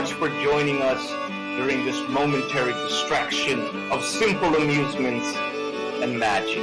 much for joining us during this momentary distraction of simple amusements and magic.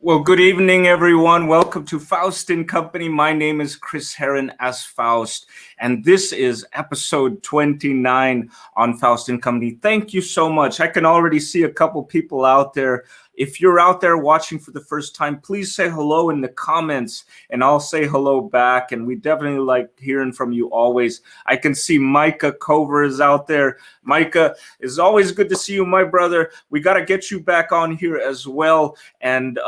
Well, good evening, everyone. Welcome to Faust & Company. My name is Chris Herren as Faust, and this is episode 29 on Faust & Company. Thank you so much. I can already see a couple people out there. If you're out there watching for the first time, please say hello in the comments, and I'll say hello back, and we definitely like hearing from you always. I can see Micah Cover is out there. Micah, it's always good to see you, my brother. We got to get you back on here as well, and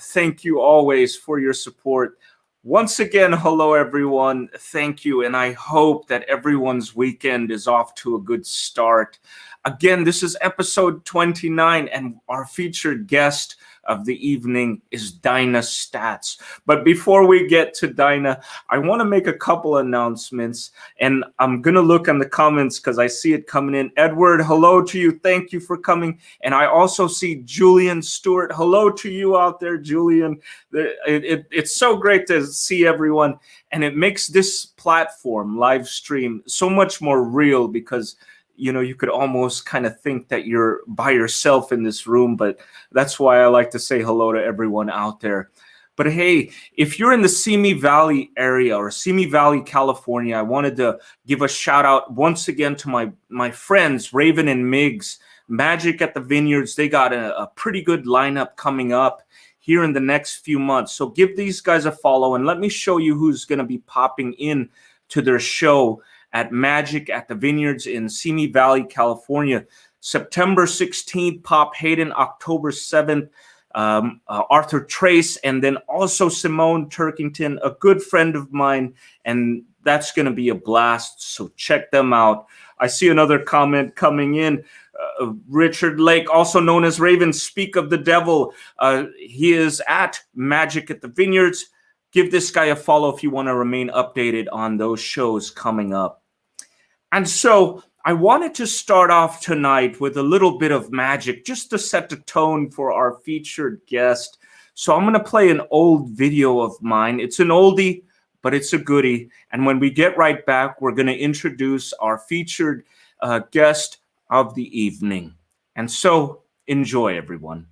thank you always for your support. Once again, hello, everyone. Thank you, and I hope that everyone's weekend is off to a good start. Again, this is episode 29, and our featured guest of the evening is Dyna Staats. But before we get to Dyna, I want to make a couple announcements, and I'm going to look in the comments because I see it coming in. Edward, hello to you. Thank you for coming. And I also see Julian Stewart. Hello to you out there, Julian. It's so great to see everyone, and it makes this platform, live stream, so much more real because you know, you could almost kind of think that you're by yourself in this room, but that's why I like to say hello to everyone out there. But hey, if you're in the Simi Valley area or Simi Valley, California, I wanted to give a shout out once again to my friends, Raven and Miggs, Magic at the Vineyards. They got a pretty good lineup coming up here in the next few months. So give these guys a follow and let me show you who's going to be popping in to their show at Magic at the Vineyards in Simi Valley, California. September 16th, Pop Hayden. October 7th, Arthur Trace, and then also Simone Turkington, a good friend of mine, and that's going to be a blast, so check them out. I see another comment coming in. Richard Lake, also known as Raven, Speak of the Devil. He is at Magic at the Vineyards. Give this guy a follow if you want to remain updated on those shows coming up. And so I wanted to start off tonight with a little bit of magic just to set the tone for our featured guest. So I'm going to play an old video of mine. It's an oldie, but it's a goodie. And when we get right back, we're going to introduce our featured guest of the evening. And so enjoy, everyone.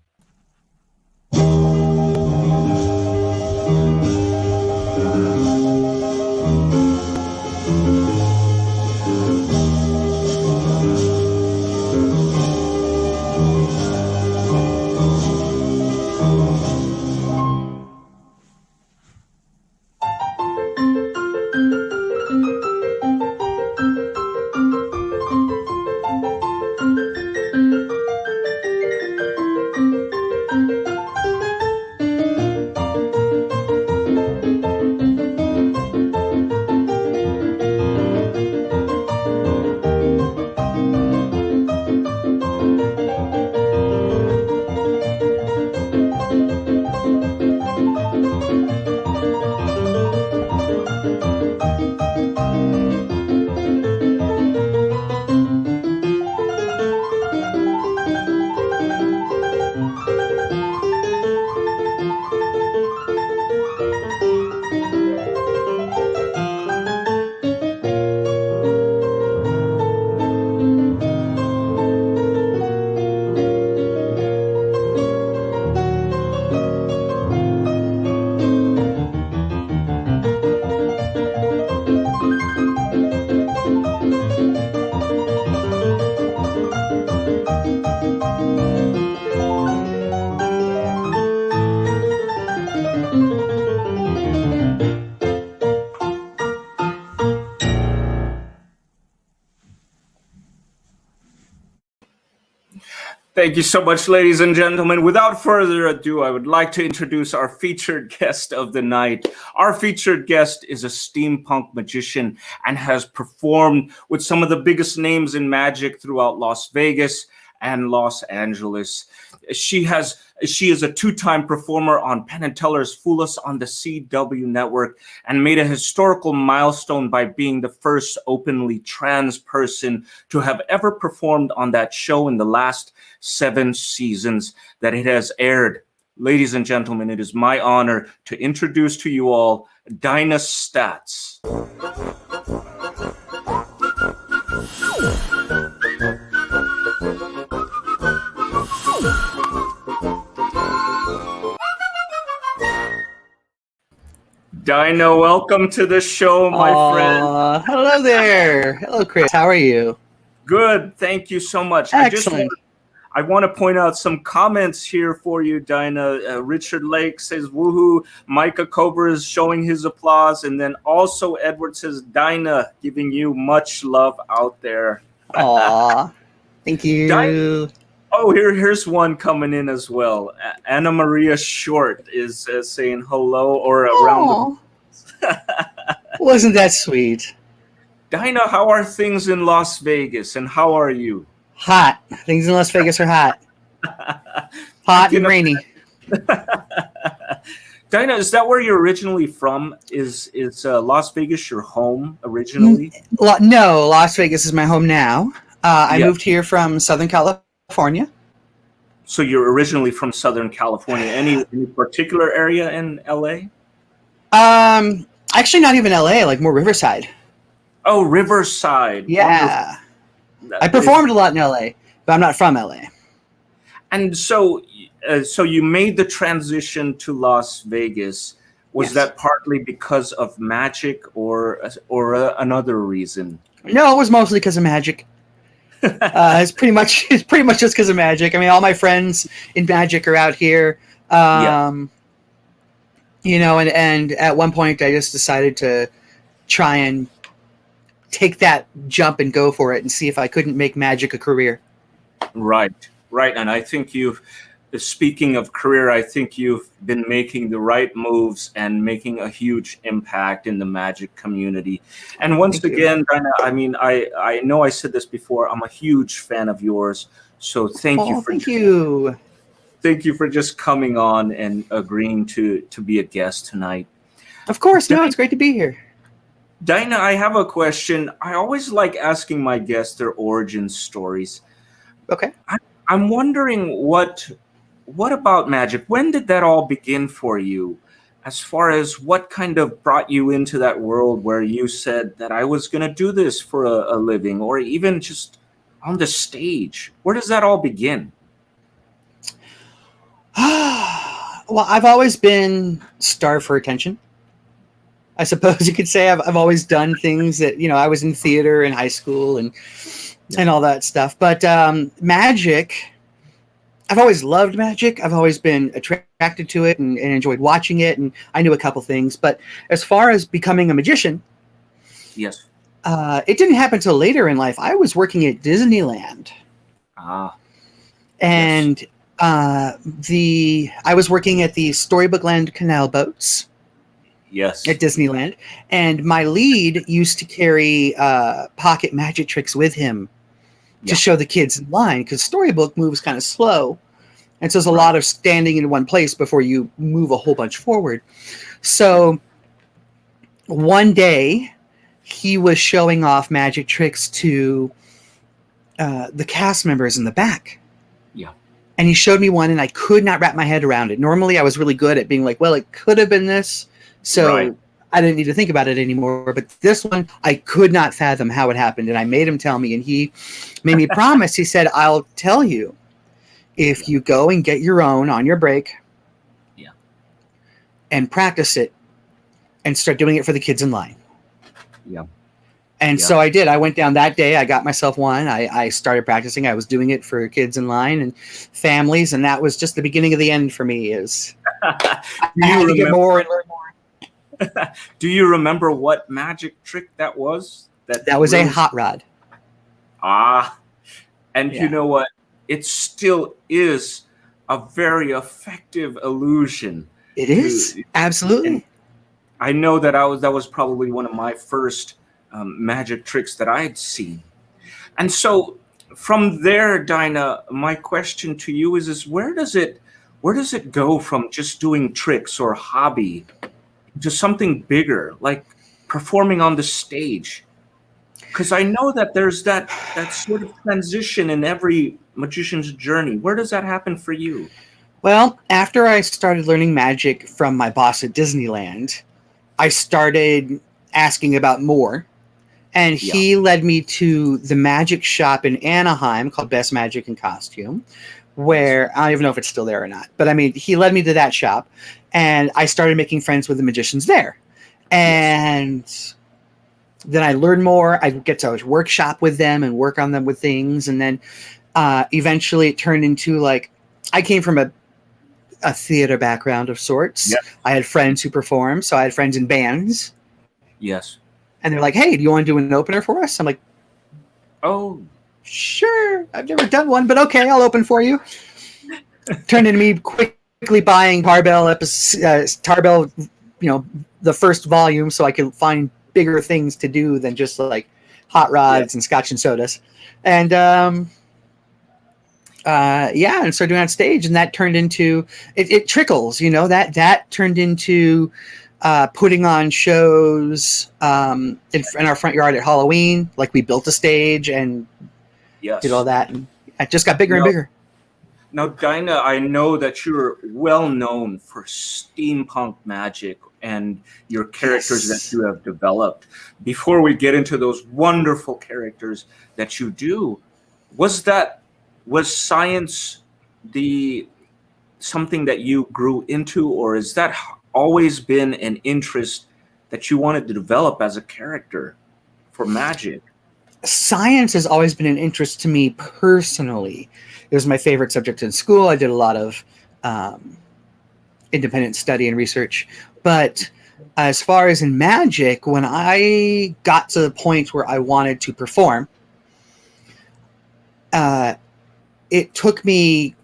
Thank you so much, ladies and gentlemen. Without further ado, I would like to introduce our featured guest of the night. Our featured guest is a steampunk magician and has performed with some of the biggest names in magic throughout Las Vegas and Los Angeles. She is a two-time performer on Penn Teller's Fool Us on the CW network and made a historical milestone by being the first openly trans person to have ever performed on that show in the last 7 seasons that it has aired. Ladies and gentlemen, it is my honor to introduce to you all Dyna Staats. Dyna, welcome to the show, my friend. Hello there. Hello, Chris. How are you? Good. Thank you so much. Excellent. I want to point out some comments here for you, Dyna. Richard Lake says, woohoo. Micah Cobra is showing his applause. And then also Edward says, Dyna, giving you much love out there. Aw, thank you. Oh, here's one coming in as well. Anna Maria Short is saying hello or around Wasn't that sweet? Dyna, how are things in Las Vegas and how are you? Hot. Things in Las Vegas are hot. Hot and rainy. Dyna, is that where you're originally from? Is Las Vegas your home originally? No, Las Vegas is my home now. I moved here from Southern California. So you're originally from Southern California. Any particular area in LA? Actually not even LA, like more Riverside. Oh, Riverside. Yeah. I performed a lot in LA, but I'm not from LA. And so you made the transition to Las Vegas. Was that partly because of magic or another reason? No, it was mostly because of magic. It's pretty much just because of magic. I mean, all my friends in magic are out here. You know, and at one point I just decided to try and take that jump and go for it and see if I couldn't make magic a career. Right. And I think speaking of career, I think you've been making the right moves and making a huge impact in the magic community. And once again, Dyna, I mean, I know I said this before, I'm a huge fan of yours. So thank you. Thank you for just coming on and agreeing to be a guest tonight. Of course. No, it's great to be here. Dyna, I have a question. I always like asking my guests their origin stories. Okay. I'm wondering what about magic? When did that all begin for you? As far as what kind of brought you into that world where you said that I was going to do this for a living, or even just on the stage? Where does that all begin? Well, I've always been starved for attention. I suppose you could say I've always done things that, you know, I was in theater in high school and all that stuff. But magic, I've always loved magic. I've always been attracted to it and enjoyed watching it. And I knew a couple things. But as far as becoming a magician, yes, it didn't happen until later in life. I was working at Disneyland. And I was working at the Storybook Land canal boats. Yes. At Disneyland. And my lead used to carry pocket magic tricks with him to show the kids in line, because Storybook moves kind of slow. And so there's a lot of standing in one place before you move a whole bunch forward. So one day he was showing off magic tricks to the cast members in the back. Yeah. And he showed me one and I could not wrap my head around it. Normally I was really good at being like, well, it could have been this. So I didn't need to think about it anymore. But this one, I could not fathom how it happened. And I made him tell me. And he made me promise. He said, I'll tell you if you go and get your own on your break and practice it and start doing it for the kids in line. And so I did. I went down that day. I got myself one. I started practicing. I was doing it for kids in line and families. And that was just the beginning of the end for me. I had to get more and learn more. Do you remember what magic trick that was? That was a hot rod. And you know what? it still is a very effective illusion. It is, And absolutely. I know that that was probably one of my first magic tricks that I had seen. And so from there, Dinah, my question to you is where does it go from just doing tricks or hobby to something bigger, like performing on the stage? Because I know that there's that sort of transition in every magician's journey. Where does that happen for you? Well, after I started learning magic from my boss at Disneyland, I started asking about more. And Yeah. he led me to the magic shop in Anaheim called Best Magic and Costume, where I don't even know if it's still there or not. But I mean, he led me to that shop, and I started making friends with the magicians there. And then I learned more. I get to workshop with them and work on them with things. And then eventually it turned into like, I came from a theater background of sorts. Yeah. I had friends who performed, so I had friends in bands. Yes. And they're like, hey, do you want to do an opener for us? I'm like, oh, sure. I've never done one, but okay, I'll open for you. Turned into me quickly buying Tarbell, the first volume, so I could find bigger things to do than just like hot rods and scotch and sodas. And and started doing it on stage, and that turned into it trickles, that turned into putting on shows in our front yard at Halloween. Like we built a stage and did all that, and it just got bigger and bigger. Now, Dinah, I know that you're well known for steampunk magic and your characters that you have developed. Before we get into those wonderful characters that you do, was science something that you grew into, or is that always been an interest that you wanted to develop as a character for magic? Science has always been an interest to me personally. It was my favorite subject in school. I did a lot of independent study and research. But as far as in magic, when I got to the point where I wanted to perform, it took me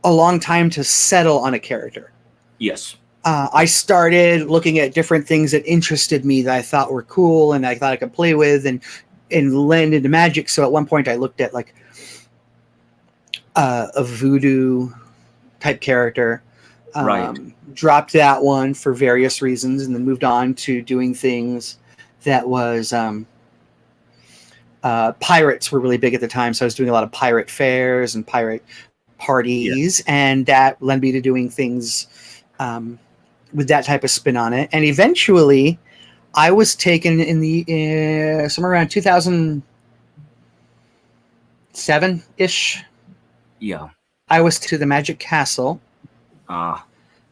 a long time to settle on a character. Yes. I started looking at different things that interested me that I thought were cool and I thought I could play with and lend into magic. So at one point I looked at like a voodoo type character, dropped that one for various reasons, and then moved on to doing things that was pirates were really big at the time. So I was doing a lot of pirate fairs and pirate parties, and that led me to doing things with that type of spin on it. And eventually I was taken in the somewhere around 2007-ish. Yeah. I was to the Magic Castle.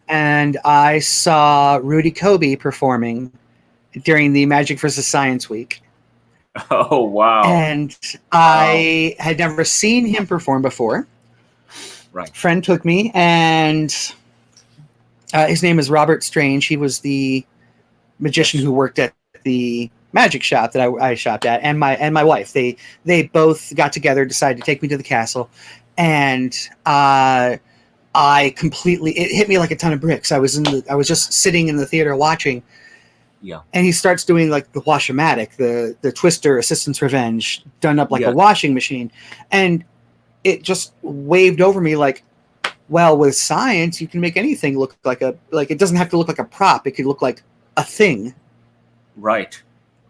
And I saw Rudy Kobe performing during the Magic vs. Science Week. Oh, wow. And I had never seen him perform before. Right. A friend took me, and his name is Robert Strange. He was the magician who worked at the magic shop that I shopped at, and my wife. They both got together, decided to take me to the castle, and it hit me like a ton of bricks. I was just sitting in the theater watching. Yeah. And he starts doing like the wash-o-matic, the Twister Assistant's Revenge, done up like a washing machine. And it just waved over me like, well, with science, you can make anything look like it doesn't have to look like a prop. It could look like a thing. Right.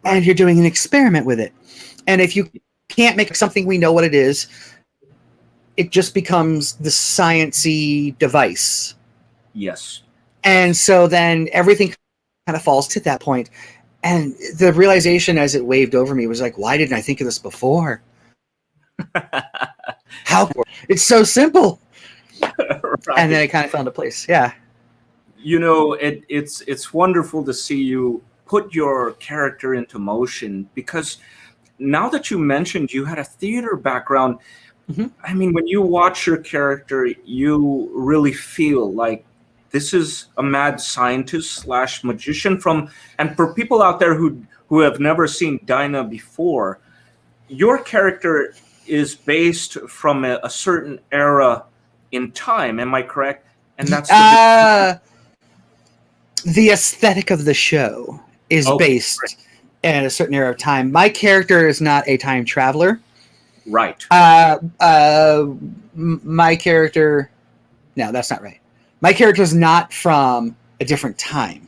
And you're doing an experiment with it. And if you can't make something we know what it is, it just becomes the science-y device. Yes. And so then everything kind of falls to that point. And the realization as it waved over me was like, why didn't I think of this before? How? It's so simple. Right. And then it kind of fell into place. Yeah. It's wonderful to see you put your character into motion, because now that you mentioned you had a theater background, I mean, when you watch your character, you really feel like this is a mad scientist / magician and for people out there who have never seen Dinah before, your character is based from a certain era in time. Am I correct? And that's the aesthetic of the show is based in a certain era of time. My character is not a time traveler. Right. My character... No, that's not right. My character is not from a different time.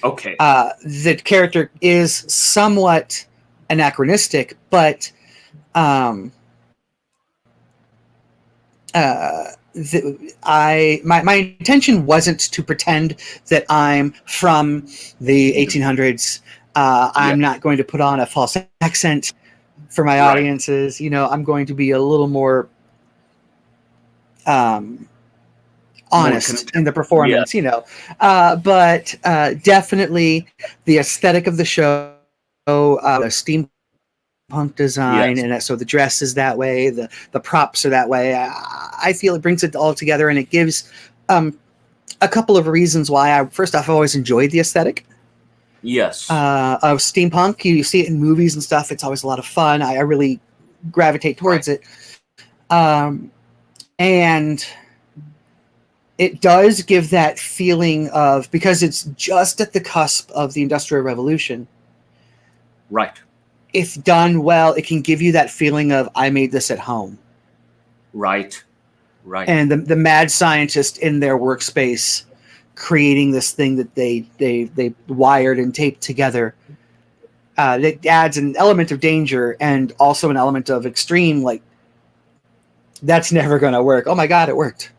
Okay. The character is somewhat anachronistic, but my intention wasn't to pretend that I'm from the 1800s. I'm not going to put on a false accent for my audiences. You know, I'm going to be a little more honest in the performance, you know. But definitely the aesthetic of the show, steampunk design, and so the dress is that way, the props are that way. I feel it brings it all together, and it gives a couple of reasons why. First off, I've always enjoyed the aesthetic. Yes. Of steampunk. You see it in movies and stuff. It's always a lot of fun. I really gravitate towards it. And it does give that feeling of, because it's just at the cusp of the Industrial Revolution. Right. If done well, it can give you that feeling of, I made this at home. Right. Right. And the mad scientist in their workspace creating this thing that they wired and taped together. That adds an element of danger and also an element of extreme, like, that's never going to work. Oh my God, it worked.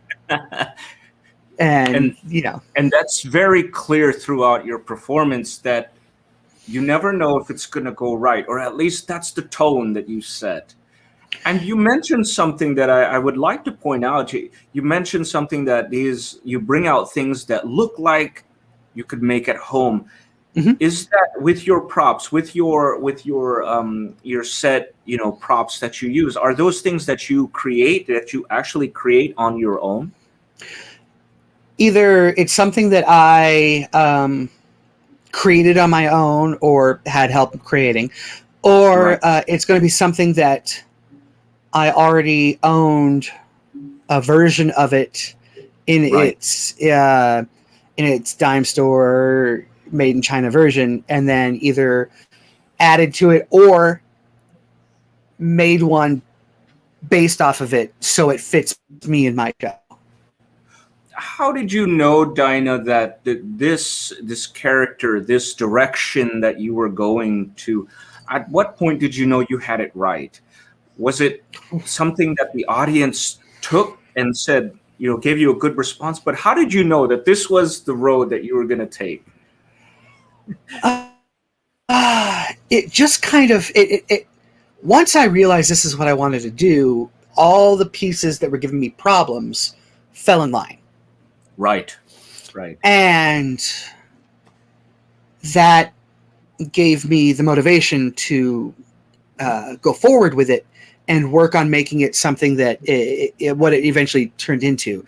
and you know, and that's very clear throughout your performance, that you never know if it's going to go right, or at least that's the tone that you set. And you mentioned something that I would like to point out. You mentioned something that is, you bring out things that look like you could make at home. Mm-hmm. Is that with your props, with your set, you know, props that you use? Are those things that you create, that you actually create on your own? Either it's something that I created on my own or had help creating, or it's going to be something that I already owned a version of it in its dime store, made in China version, and then either added to it or made one based off of it so it fits me in my show. How did you know, Dyna, that this character, this direction that you were going to, at what point did you know you had it right? Was it something that the audience took and said, you know, gave you a good response? But how did you know that this was the road that you were going to take? It just kind of, once I realized this is what I wanted to do, all the pieces that were giving me problems fell in line. Right. And that gave me the motivation to go forward with it and work on making it something that what it eventually turned into.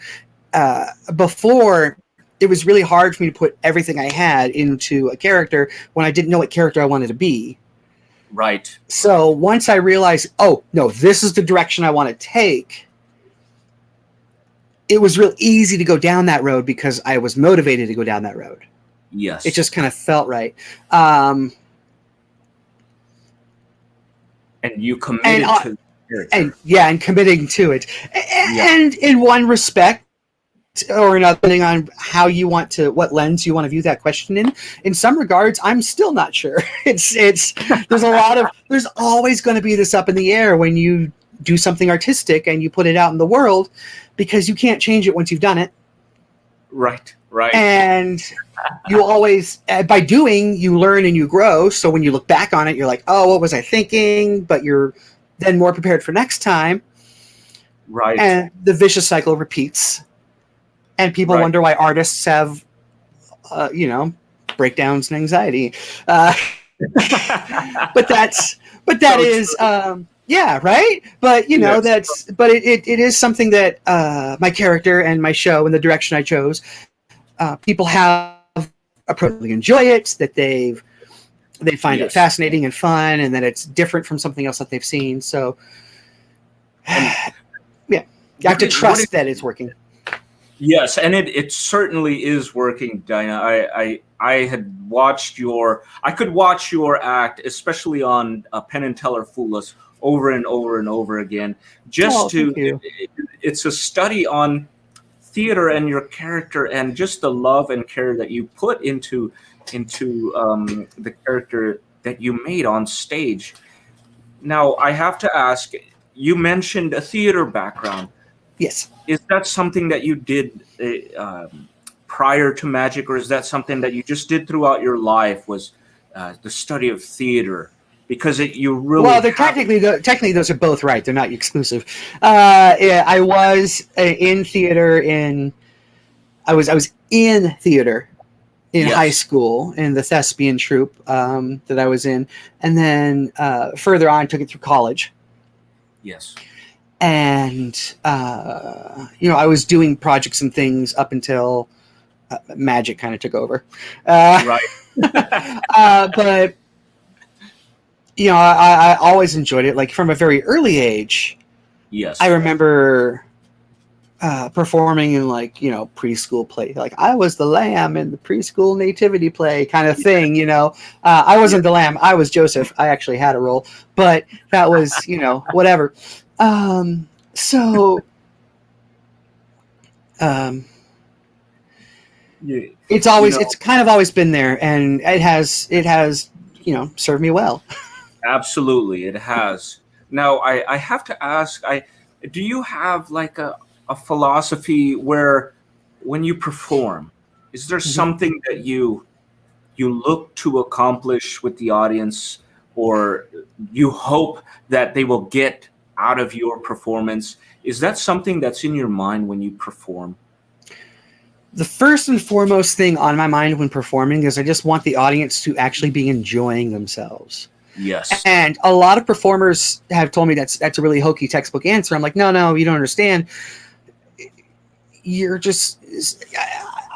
Before, it was really hard for me to put everything I had into a character when I didn't know what character I wanted to be. Right. So once I realized, oh, no, this is the direction I want to take, it was real easy to go down that road because I was motivated to go down that road. Yes. It just kind of felt right. And you committed to the character. And committing to it. And in one respect, or another, depending on how you want to, what lens you want to view that question in some regards, I'm still not sure. There's always going to be this up in the air when you do something artistic and you put it out in the world, because you can't change it once you've done it. Right. And you always, by doing, you learn and you grow. So when you look back on it, you're like, oh, what was I thinking? But you're then more prepared for next time. Right. And the vicious cycle repeats. And people wonder why artists have, breakdowns and anxiety. But that is, right. But it is something that my character and my show and the direction I chose, people have appropriately enjoy it, that they find it fascinating and fun, and that it's different from something else that they've seen. So And Yeah, you have to trust that it's working. yes, and it certainly is working, Dinah. I had watched I could watch your act, especially on Penn and Teller Fool Us, over and over and over again. Oh, thank you. It's a study on theater and your character, and just the love and care that you put into the character that you made on stage. Now, I have to ask, you mentioned a theater background. Yes. Is that something that you did prior to magic, or is that something that you just did throughout your life, was the study of theater? Because you really well, they're technically those are both right. They're not exclusive. Yeah, I was in theater I was in theater in high school in the thespian troupe that I was in, and then further on took it through college. Yes. And I was doing projects and things up until magic kind of took over. Right. But I always enjoyed it. Like from a very early age. Yes. I remember performing in preschool play. Like I was the lamb in the preschool nativity play kind of thing. I wasn't the lamb. I was Joseph. I actually had a role, but that was whatever. So it's always it's kind of always been there, and it has served me well. Absolutely, it has. Now I have to ask, do you have like a philosophy where when you perform, is there something that you look to accomplish with the audience, or you hope that they will get out of your performance? Is that something that's in your mind when you perform? The first and foremost thing on my mind when performing is I just want the audience to actually be enjoying themselves. Yes. And a lot of performers have told me that's a really hokey textbook answer. I'm like, no, you don't understand.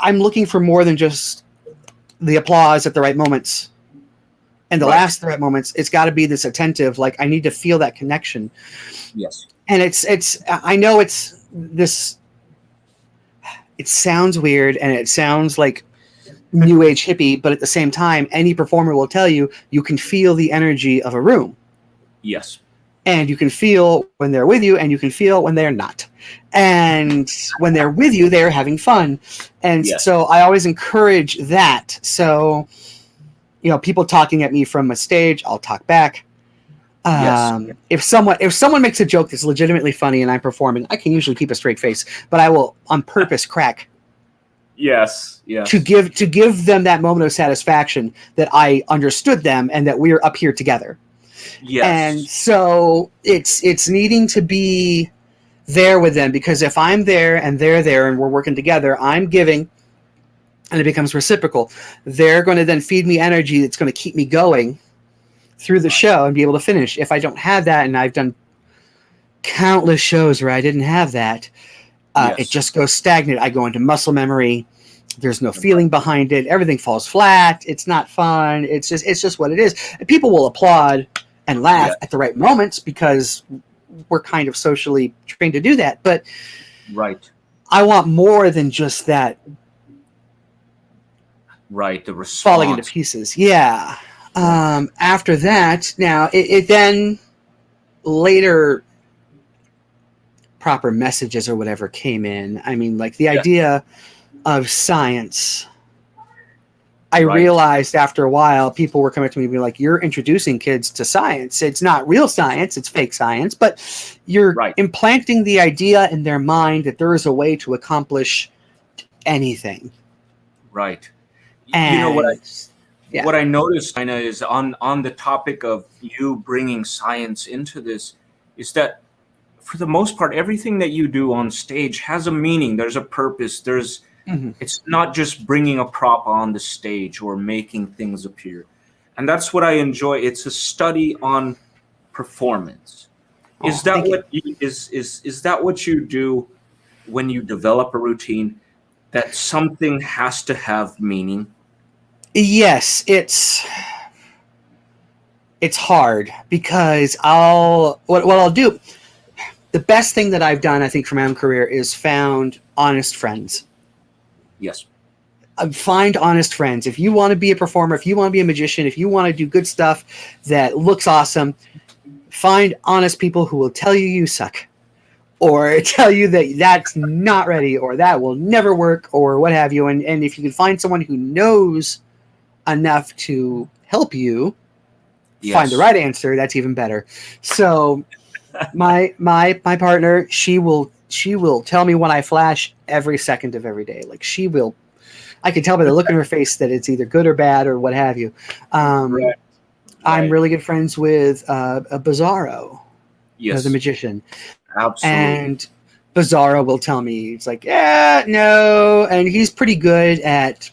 I'm looking for more than just the applause at the right moments and the laughs at the right moments. It's got to be this attentive, like I need to feel that connection. Yes. And I know it's this, it sounds weird and it sounds like new age hippie, but at the same time, any performer will tell you, you can feel the energy of a room. Yes. And you can feel when they're with you, and you can feel when they're not. And when they're with you, they're having fun. And so I always encourage that. So, people talking at me from a stage, I'll talk back. If someone makes a joke that's legitimately funny and I'm performing, I can usually keep a straight face, but I will on purpose crack. Yes. To give them that moment of satisfaction that I understood them and that we're up here together. Yes. And so it's needing to be there with them, because if I'm there and they're there and we're working together, I'm giving and it becomes reciprocal. They're going to then feed me energy that's going to keep me going through the show and be able to finish. If I don't have that, and I've done countless shows where I didn't have that, it just goes stagnant. I go into muscle memory. There's no feeling behind it. Everything falls flat. It's not fun. It's just what it is. And people will applaud and laugh at the right moments because we're kind of socially trained to do that. But I want more than just that. Right, the response. Falling into pieces. Yeah. After that, now it then later proper messages or whatever came in. I mean, like the idea of science. I realized after a while, people were coming to me and being like, you're introducing kids to science. It's not real science, it's fake science, but you're implanting the idea in their mind that there is a way to accomplish anything. Right. And what I noticed, Dinah, is on the topic of you bringing science into this, is that for the most part, everything that you do on stage has a meaning. There's a purpose. It's not just bringing a prop on the stage or making things appear. And that's what I enjoy. It's a study on performance. Is that what you do when you develop a routine, that something has to have meaning? Yes, it's hard because what I'll do, the best thing that I've done, I think, for my own career is found honest friends. Yes. Find honest friends. If you want to be a performer, if you want to be a magician, if you want to do good stuff that looks awesome, find honest people who will tell you suck, or tell you that that's not ready, or that will never work, or what have you. And if you can find someone who knows enough to help you find the right answer, that's even better. So my partner, she will tell me when I flash every second of every day. Like I can tell by the look in her face that it's either good or bad or what have you. Right. I'm really good friends with a Bizarro, the magician. Absolutely. And Bizarro will tell me, it's like, yeah, no. And he's pretty good at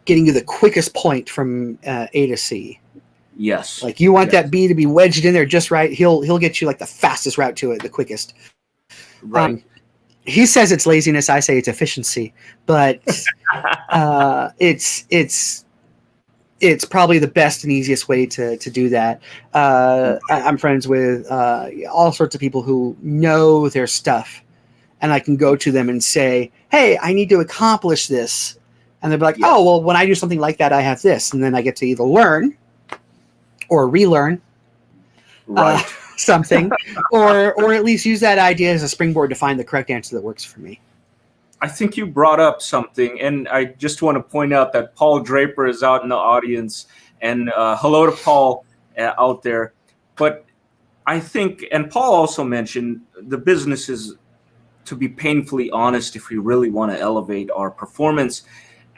getting you the quickest point from A to C. Yes. Like you want that B to be wedged in there just right. He'll get you like the fastest route to it, the quickest. Right. He says it's laziness. I say it's efficiency, but it's probably the best and easiest way to do that. I'm friends with all sorts of people who know their stuff, and I can go to them and say, hey, I need to accomplish this. And they'll be like, oh, well, when I do something like that, I have this. And then I get to either learn or relearn something, or at least use that idea as a springboard to find the correct answer that works for me. I think you brought up something, and I just want to point out that Paul Draper is out in the audience, and hello to Paul out there. But I think, and Paul also mentioned, the business is to be painfully honest if we really want to elevate our performance.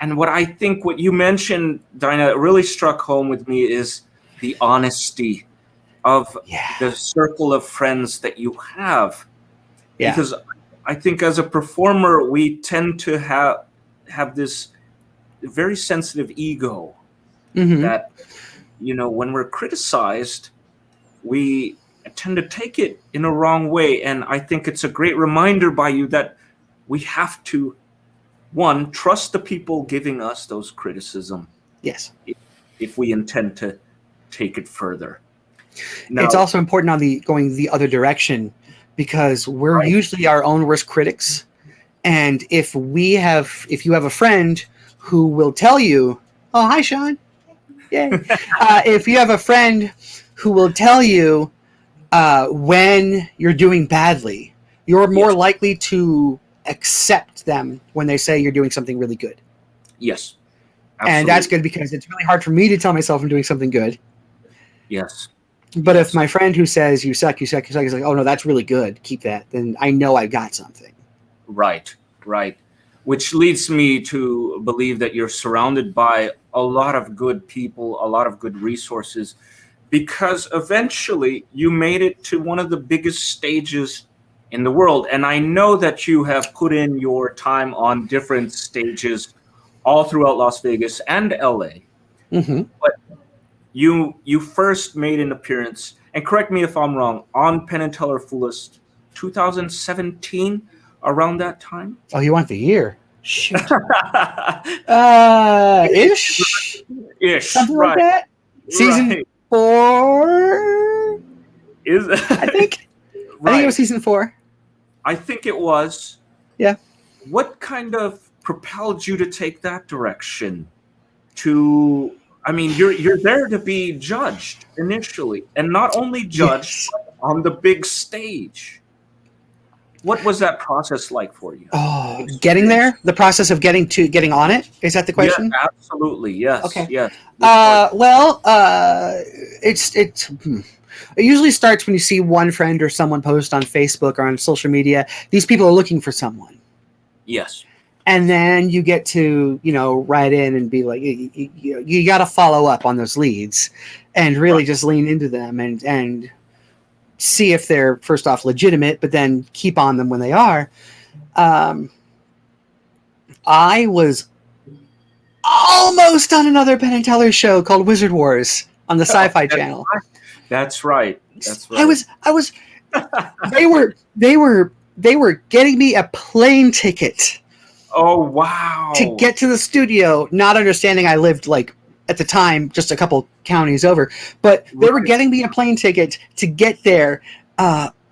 And what you mentioned, Dyna, really struck home with me is the honesty of the circle of friends that you have. Yeah. Because I think as a performer, we tend to have this very sensitive ego that, when we're criticized, we tend to take it in a wrong way. And I think it's a great reminder by you that we have to, one, trust the people giving us those criticism. Yes. If we intend to take it further. Now, it's also important on going the other direction, because we're usually our own worst critics. And if you have a friend who will tell you, oh, hi, Sean. Yay. If you have a friend who will tell you when you're doing badly, you're more likely to accept them when they say you're doing something really good. Yes. Absolutely. And that's good, because it's really hard for me to tell myself I'm doing something good. Yes. But if my friend who says you suck is like, oh no, that's really good, keep that, then I know I've got something. Right. Which leads me to believe that you're surrounded by a lot of good people, a lot of good resources, because eventually you made it to one of the biggest stages in the world. And I know that you have put in your time on different stages all throughout Las Vegas and LA. Mm-hmm. But you first made an appearance, and correct me if I'm wrong, on Penn Teller 2017, around that time. Oh, you want the year? Shoot. Ish. Something like that. Season 4. I think. I think it was season 4. I think it was. Yeah. What kind of propelled you to take that direction? You're there to be judged initially, and not only judged on the big stage. What was that process like for you? Oh, getting there? The process of getting on it? Is that the question? Yeah, absolutely. Yes. Okay. Yes. It usually starts when you see one friend or someone post on Facebook or on social media. These people are looking for someone. Yes. And then you get to, write in and be like, you got to follow up on those leads and really just lean into them and see if they're, first off, legitimate, but then keep on them when they are. I was almost on another Penn Teller show called Wizard Wars on the Sci-Fi Channel. That's right. I was. They were getting me a plane ticket. Oh wow! To get to the studio, not understanding I lived like at the time, just a couple counties over. But they were getting me a plane ticket to get there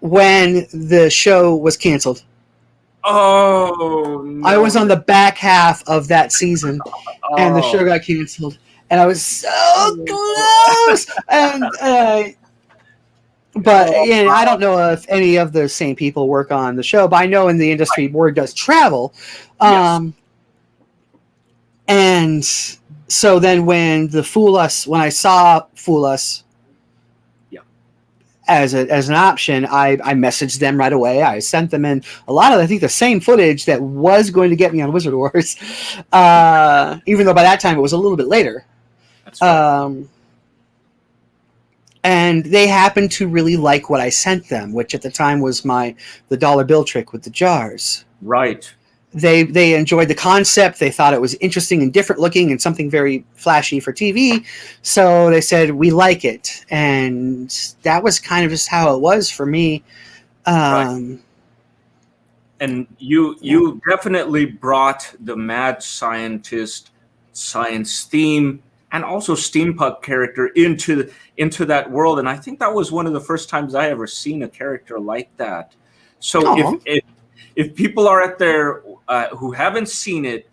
when the show was canceled. Oh, no. I was on the back half of that season, and the show got canceled. And I was so close. And but I don't know if any of the same people work on the show, but I know in the industry word does travel. And so then when I saw Fool Us as an option, I messaged them right away. I sent them in a lot of, I think, the same footage that was going to get me on Wizard Wars, even though by that time it was a little bit later. That's right. And they happened to really like what I sent them, which at the time was the dollar bill trick with the jars. Right. They enjoyed the concept. They thought it was interesting and different looking and something very flashy for TV. So they said, we like it. And that was kind of just how it was for me. Right. And you definitely brought the mad scientist science theme and also steampunk character into that world. And I think that was one of the first times I ever seen a character like that. So if people are out there who haven't seen it,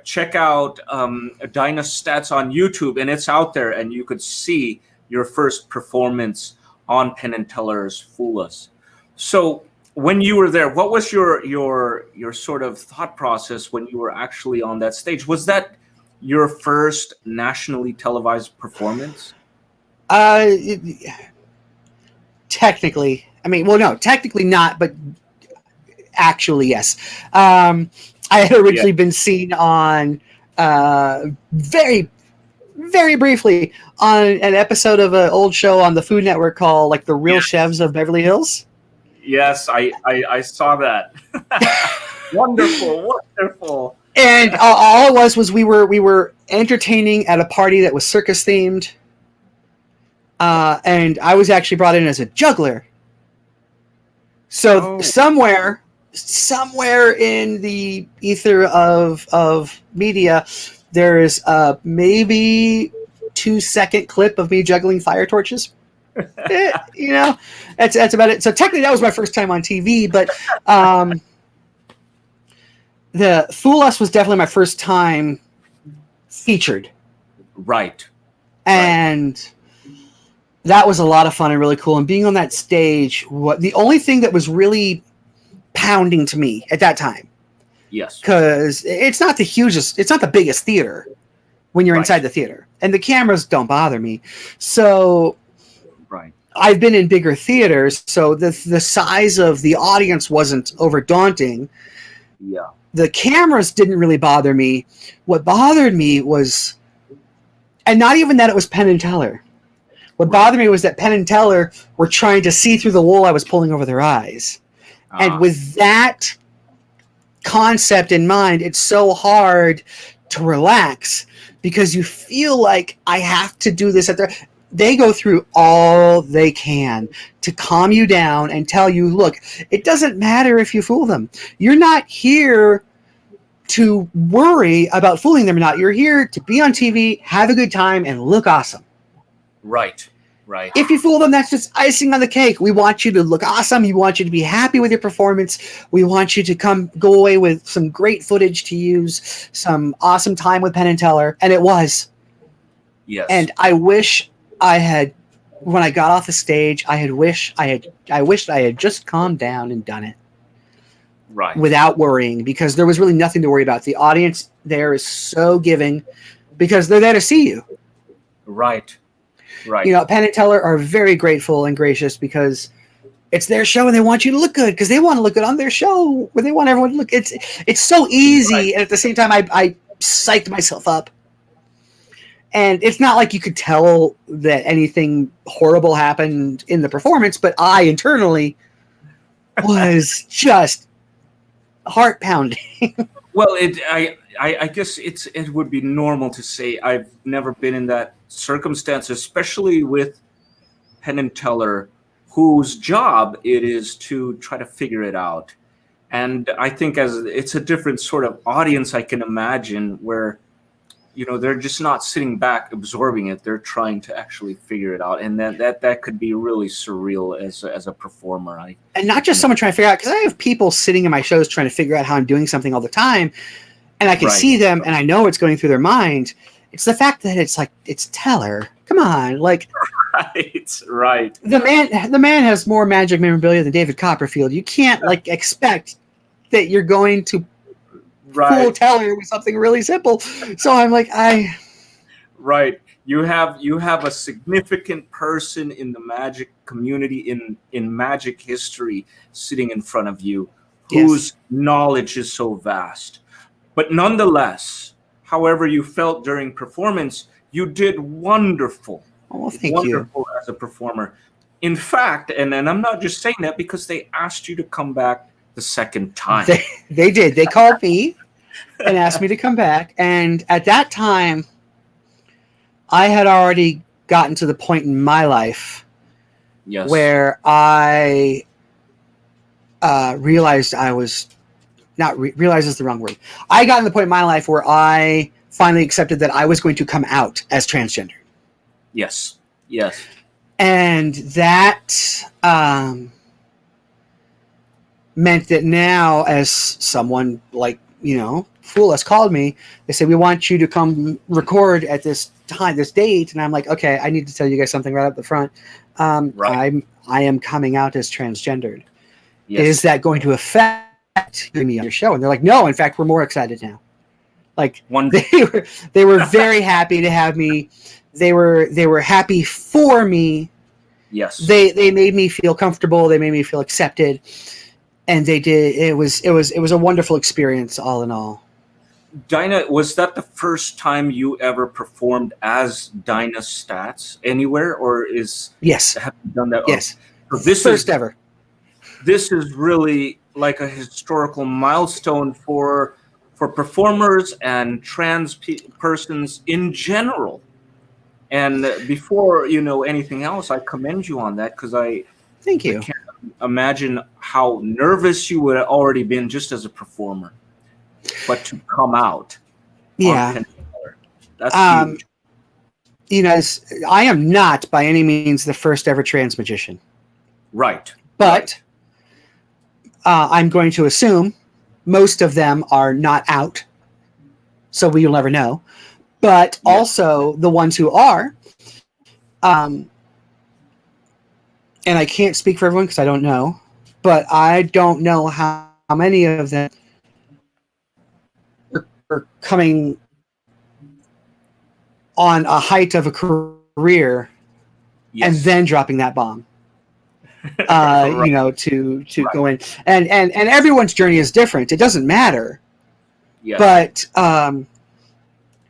check out Dyna Staats on YouTube, and it's out there, and you could see your first performance on Penn Teller's Fool Us. So when you were there, what was your sort of thought process when you were actually on that stage? Was that your first nationally televised performance? Technically, technically not, but actually, yes. I had originally been seen on very, very briefly on an episode of an old show on the Food Network called like The Real Chefs of Beverly Hills. Yes, I saw that. Wonderful. And all it was we were entertaining at a party that was circus themed, and I was actually brought in as a juggler. So somewhere in the ether of media, there's maybe 2-second clip of me juggling fire torches. That's about it. So technically, that was my first time on TV, but the Fool Us was definitely my first time featured. Right. And that was a lot of fun and really cool. And being on that stage, the only thing that was really pounding to me at that time. Yes. Because it's not the biggest theater when you're inside the theater. And the cameras don't bother me. So I've been in bigger theaters, so the size of the audience wasn't over daunting. Yeah. The cameras didn't really bother me. What bothered me was, and not even that it was Penn and Teller. What bothered me was that Penn and Teller were trying to see through the wool I was pulling over their eyes. And with that concept in mind, it's so hard to relax because you feel like I have to do this they go through all they can to calm you down and tell you, look, it doesn't matter if you fool them. You're not here to worry about fooling them or not. You're here to be on TV, have a good time, and look awesome. Right. If you fool them, that's just icing on the cake. We want you to look awesome. We want you to be happy with your performance. We want you to go away with some great footage to use, some awesome time with Penn and Teller. And it was. Yes. And I wish I had, when I got off the stage, I wished I had just calmed down and done it. Right. Without worrying, because there was really nothing to worry about. The audience there is so giving because they're there to see you. Right. Penn and Teller are very grateful and gracious because it's their show and they want you to look good because they want to look good on their show where they want everyone to look. It's so easy, and at the same time, I psyched myself up. And it's not like you could tell that anything horrible happened in the performance, but I internally was just heart pounding. Well, I guess it would be normal to say I've never been in that circumstance, especially with Penn and Teller, whose job it is to try to figure it out. And I think as it's a different sort of audience, I can imagine where they're just not sitting back absorbing it. They're trying to actually figure it out, and that could be really surreal as a performer. And not just someone trying to figure out, because I have people sitting in my shows trying to figure out how I'm doing something all the time, and I can see them, and I know what's going through their mind. It's the fact that it's like, it's Teller. Come on, like, right. The man has more magic memorabilia than David Copperfield. You can't like expect that you're going to fool Teller with something really simple. So I'm like, right. You have a significant person in the magic community, in magic history, sitting in front of you, whose knowledge is so vast. But nonetheless, however you felt during performance, you did wonderful. Oh, thank wonderful you. As a performer. In fact, and I'm not just saying that because they asked you to come back the second time. They did. They called me and asked me to come back. And at that time, I had already gotten to the point in my life where I realized I was not realize is the wrong word. I got to the point in my life where I finally accepted that I was going to come out as transgender. Yes. And that meant that now, as someone like, Fool Us called me, they said, we want you to come record at this time, this date. And I'm like, okay, I need to tell you guys something right up the front. I am coming out as transgendered. Yes. Is that going to affect me on your show? And they're like, no, in fact, we're more excited now. Like, they were very happy to have me. They were happy for me. Yes. They made me feel comfortable. They made me feel accepted, and they did. It was a wonderful experience, all in all. Dyna, was that the first time you ever performed as Dyna Staats anywhere, or have you done that? Yes. So this first ever. This is really like a historical milestone for performers and trans persons in general. And before anything else, I commend you on that, because thank you. I can't imagine how nervous you would have already been just as a performer, but to come out. Yeah, on Penn Teller, that's huge. I am not by any means the first ever trans magician. Right. But I'm going to assume most of them are not out, so we'll never know. But also the ones who are, and I can't speak for everyone because I don't know, but I don't know how many of them are coming on a height of a career and then dropping that bomb. To go in, and everyone's journey is different. It doesn't matter. Yeah. But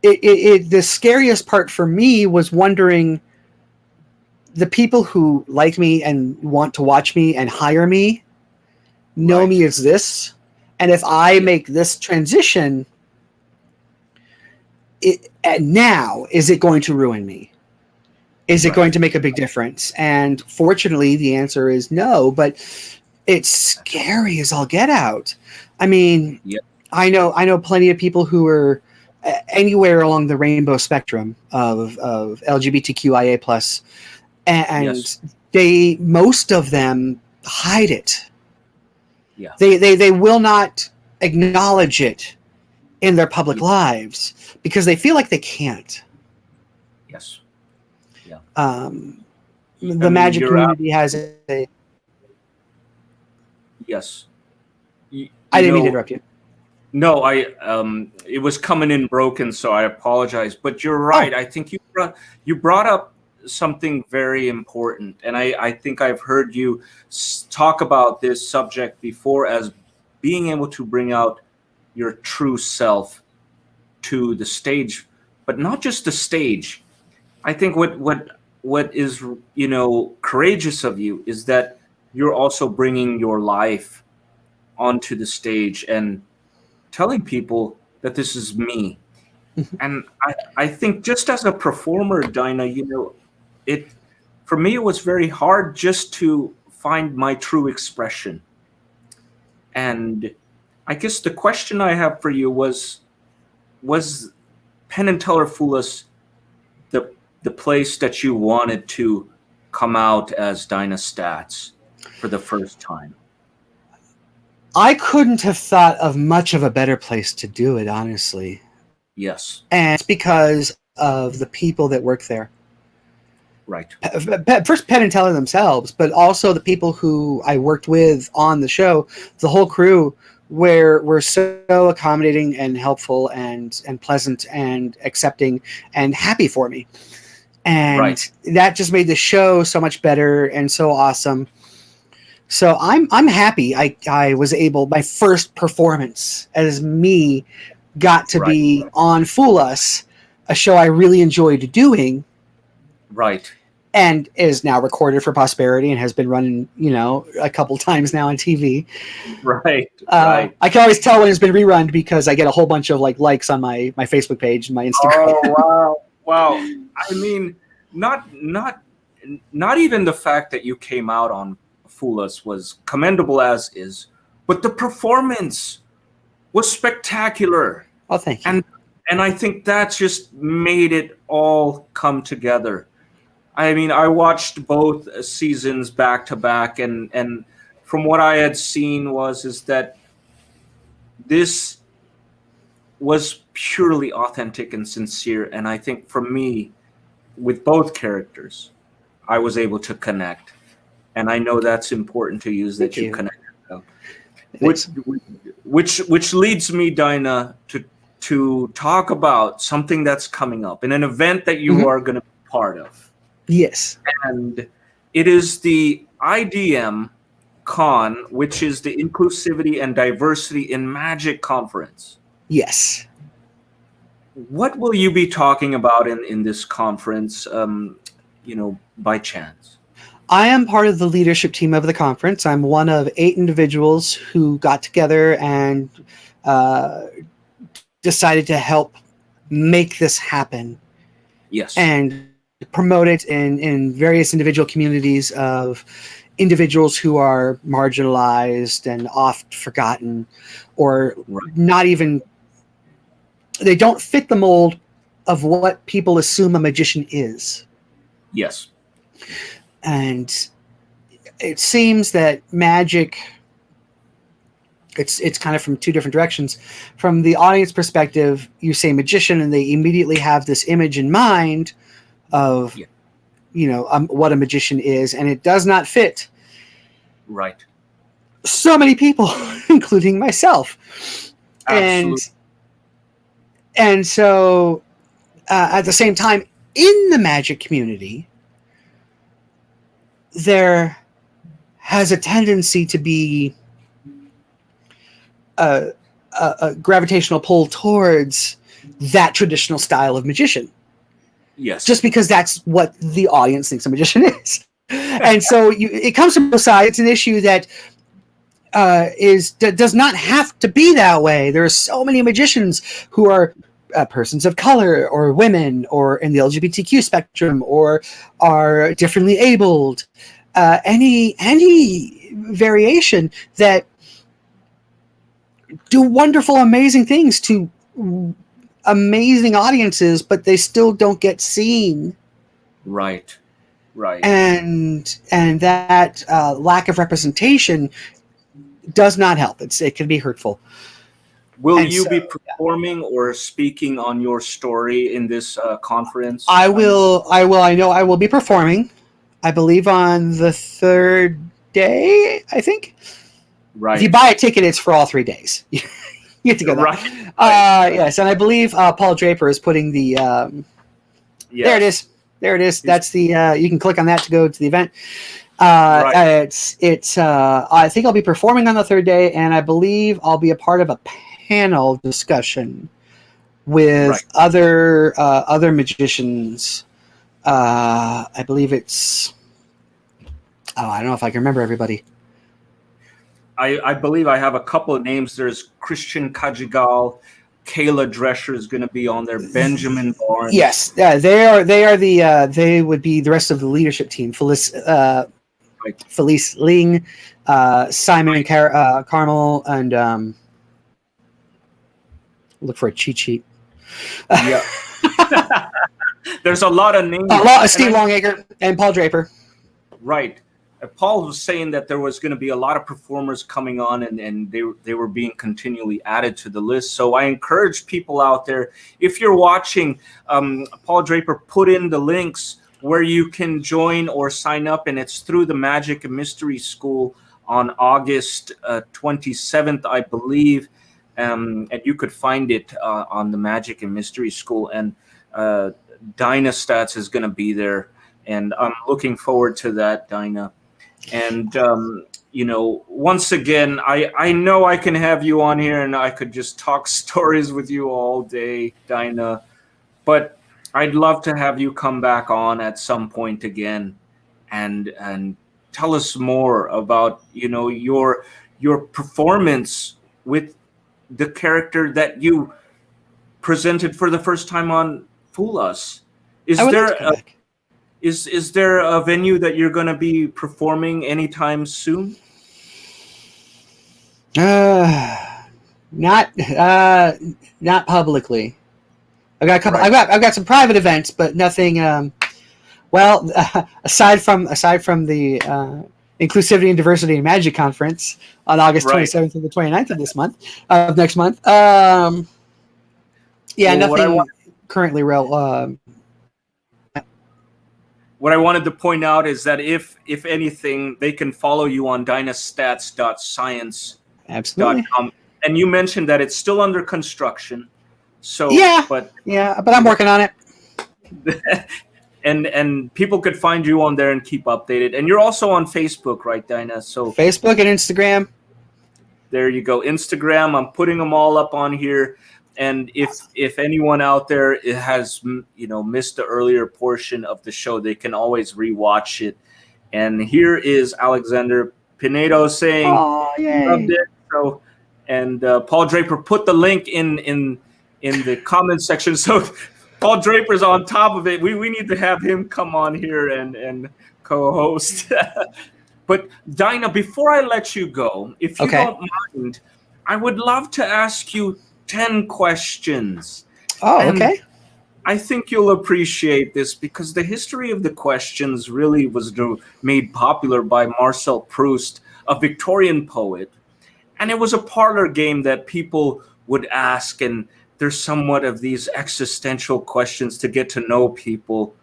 the scariest part for me was wondering the people who like me and want to watch me and hire me know me as this, and if I make this transition, now is it going to ruin me? Is it going to make a big difference? And fortunately, the answer is no, but it's scary as all get out. I mean, I know plenty of people who are anywhere along the rainbow spectrum of LGBTQIA+, and most of them hide it. Yeah. They will not acknowledge it in their public lives because they feel like they can't. Yes. Yeah. The magic community has a. Yes. I didn't mean to interrupt you. No, it was coming in broken, so I apologize. But you're right. I think you brought up something very important, and I think I've heard you talk about this subject before as being able to bring out your true self to the stage, but not just the stage. I think what is courageous of you is that you're also bringing your life onto the stage and telling people that this is me. And I think just as a performer, Dyna, for me it was very hard just to find my true expression. And I guess the question I have for you was Penn and Teller Fool Us, the place that you wanted to come out as Dyna Staats for the first time? I couldn't have thought of much of a better place to do it, honestly. Yes. And it's because of the people that work there. Right. First Penn and Teller themselves, but also the people who I worked with on the show. The whole crew were so accommodating and helpful and pleasant and accepting and happy for me. And that just made the show so much better and so awesome. So I'm happy I was able, my first performance as me got to be on Fool Us, a show I really enjoyed doing. Right. And is now recorded for posterity and has been running, a couple times now on TV. Right. I can always tell when it's been rerun because I get a whole bunch of likes on my Facebook page and my Instagram. Oh, wow. I mean, not even the fact that you came out on Fool Us was commendable as is, but the performance was spectacular. Oh, thank you. And I think that just made it all come together. I mean, I watched both seasons back to back, and from what I had seen is that this was purely authentic and sincere. And I think for me, with both characters, I was able to connect. And I know that's important to use, that you connect. Which leads me, Dyna, to talk about something that's coming up in an event that you are going to be part of. Yes. And it is the IDM Con, which is the Inclusivity and Diversity in Magic Conference. Yes. What will you be talking about in this conference, by chance? I am part of the leadership team of the conference. I'm one of 8 individuals who got together and decided to help make this happen. Yes. And promote it in various individual communities of individuals who are marginalized and oft forgotten, or not even, they don't fit the mold of what people assume a magician is. Yes. And it seems that magic, it's kind of from 2 different directions. From the audience perspective, you say magician and they immediately have this image in mind of what a magician is, and it does not fit so many people, including myself. Absolutely. And so at the same time, in the magic community, there has a tendency to be a gravitational pull towards that traditional style of magician. Yes. Just because that's what the audience thinks a magician is. And so it comes from both sides. It's an issue that does not have to be that way. There are so many magicians who are persons of color or women or in the LGBTQ spectrum or are differently abled. Any variation that do wonderful, amazing things to amazing audiences, but they still don't get seen. Right. And that lack of representation does not help. It can be hurtful. Will you be performing or speaking on your story in this conference? I will. I know I will be performing. I believe on the 3rd day, I think. Right. If you buy a ticket, it's for all 3 days. You get to go there. Right. Yes, and I believe Paul Draper is putting the. There it is. There it is. That's the. You can click on that to go to the event. It's. I think I'll be performing on the 3rd day, and I believe I'll be a part of a panel discussion with other magicians. I believe it's. Oh, I don't know if I can remember everybody. I believe I have a couple of names. There's Christian Kajigal, Kayla Drescher is going to be on there. Benjamin Barnes. Yes, they are the. They would be the rest of the leadership team. Felice Ling, Simon Carmel, and look for a cheat sheet. Yeah. There's a lot of names. Steve Longacre and Paul Draper. Right. Paul was saying that there was going to be a lot of performers coming on, and they were being continually added to the list. So I encourage people out there, if you're watching, Paul Draper put in the links where you can join or sign up, and it's through the Magic and Mystery School on August 27th, I believe. And you could find it on the Magic and Mystery School. And Dyna Staats is going to be there. And I'm looking forward to that, Dyna. And, once again, I know I can have you on here and I could just talk stories with you all day, Dyna. But I'd love to have you come back on at some point again and tell us more about, your performance with the character that you presented for the first time on Fool Us. Is there a venue that you're going to be performing anytime soon? Not publicly. I've got a couple. Right. I've got some private events, but nothing. Aside from the Inclusivity and Diversity and Magic Conference on August 27th and the 29th of next month. Nothing currently real. What I wanted to point out is that if anything, they can follow you on dynastaats.science.com. Absolutely. And you mentioned that it's still under construction. So but I'm working on it. and people could find you on there and keep updated. And you're also on Facebook, right, Dyna? So Facebook and Instagram. There you go. Instagram. I'm putting them all up on here. And if anyone out there has missed the earlier portion of the show, they can always rewatch it. And here is Alexander Pinedo saying, "Loved it." So, and Paul Draper put the link in the comment section. So Paul Draper's on top of it. We need to have him come on here and co-host. But Dyna, before I let you go, if you don't mind, I would love to ask you 10 questions. Okay. I think you'll appreciate this because the history of the questions really was made popular by Marcel Proust, a Victorian poet. And it was a parlor game that people would ask, and there's somewhat of these existential questions to get to know people.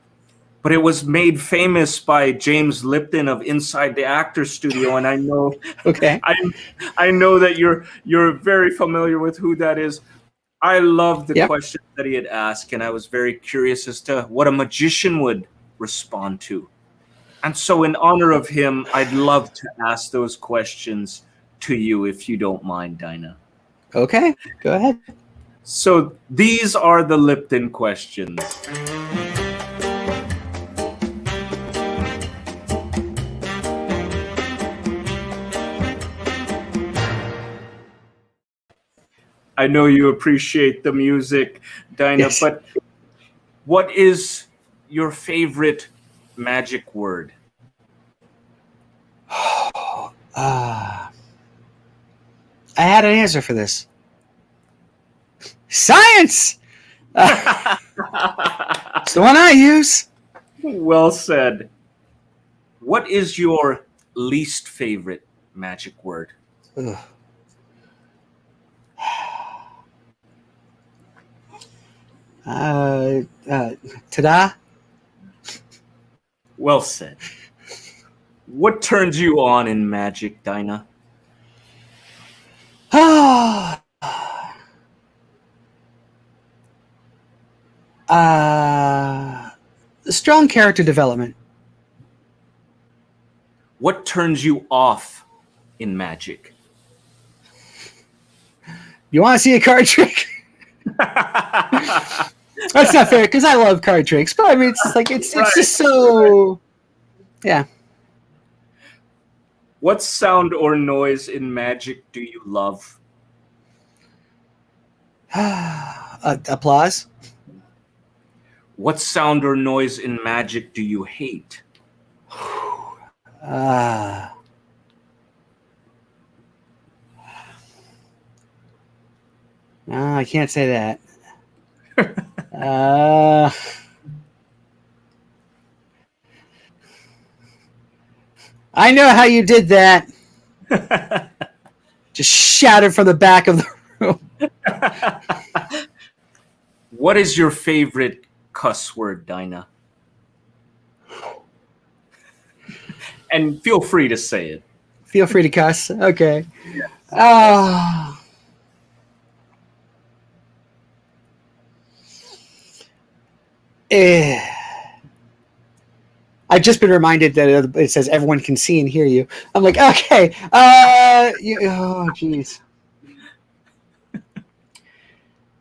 But it was made famous by James Lipton of Inside the Actors Studio, and I know, I know that you're very familiar with who that is. I love the questions that he had asked, and I was very curious as to what a magician would respond to. And so, in honor of him, I'd love to ask those questions to you, if you don't mind, Dyna. Okay, go ahead. So these are the Lipton questions. I know you appreciate the music, Dyna, but what is your favorite magic word? I had an answer for this. Science! It's the one I use. Well said. What is your least favorite magic word? Ta-da. Well said. What turns you on in magic, Dyna? Strong character development. What turns you off in magic? You want to see a card trick? That's not fair because I love card tricks, but I mean, it's just like it's just so. Yeah. What sound or noise in magic do you love? Applause. What sound or noise in magic do you hate? No, I can't say that. I know how you did that. Just shouted from the back of the room. What is your favorite cuss word, Dyna? And feel free to say it. Feel free to cuss. Okay. Yes. I've just been reminded that it says everyone can see and hear you. I'm like, okay. Oh, jeez.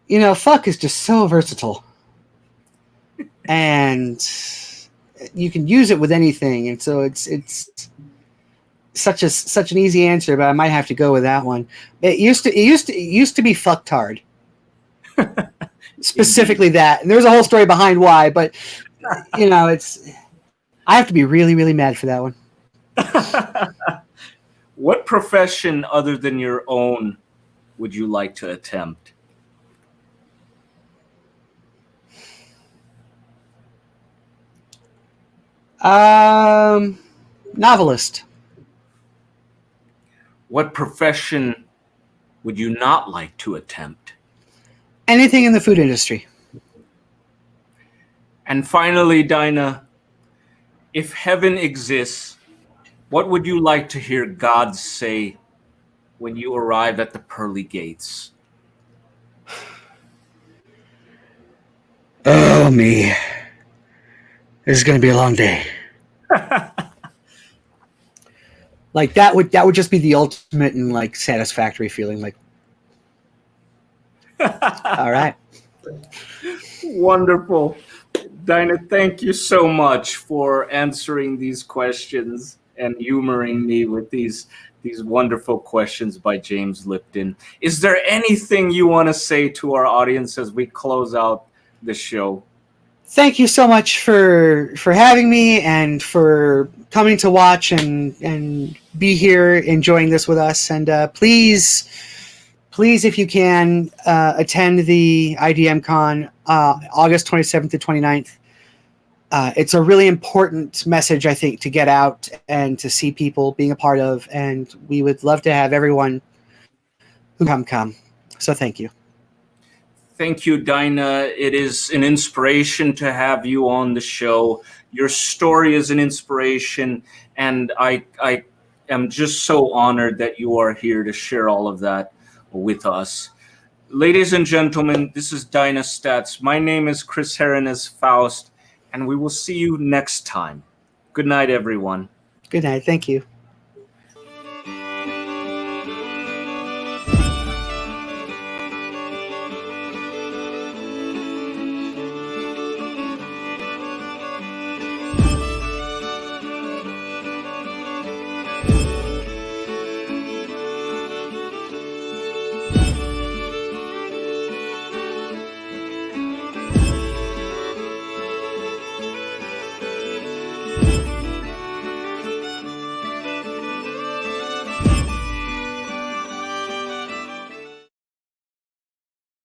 You know, fuck is just so versatile. And you can use it with anything. And so it's such an easy answer, but I might have to go with that one. It used to be fucktard. Specifically that. And there's a whole story behind why, but you know, I have to be really, really mad for that one. What profession other than your own would you like to attempt? Novelist. What profession would you not like to attempt? Anything in the food industry. And finally, Dyna, if heaven exists, what would you like to hear God say when you arrive at the pearly gates? Oh, me. This is going to be a long day. Like that would just be the ultimate and like satisfactory feeling. Like, all right. Wonderful. Dyna, thank you so much for answering these questions and humoring me with these wonderful questions by James Lipton. Is there anything you want to say to our audience as we close out the show? Thank you so much for having me and for coming to watch and be here enjoying this with us. And please, if you can, attend the IDM Con August 27th to 29th. It's a really important message, I think, to get out and to see people being a part of. And we would love to have everyone who come. So thank you. Thank you, Dyna. It is an inspiration to have you on the show. Your story is an inspiration, and I am just so honored that you are here to share all of that with us. Ladies and gentlemen, this is Dyna Staats. My name is Chris Herren as Faust, and we will see you next time. Good night, everyone. Good night. Thank you.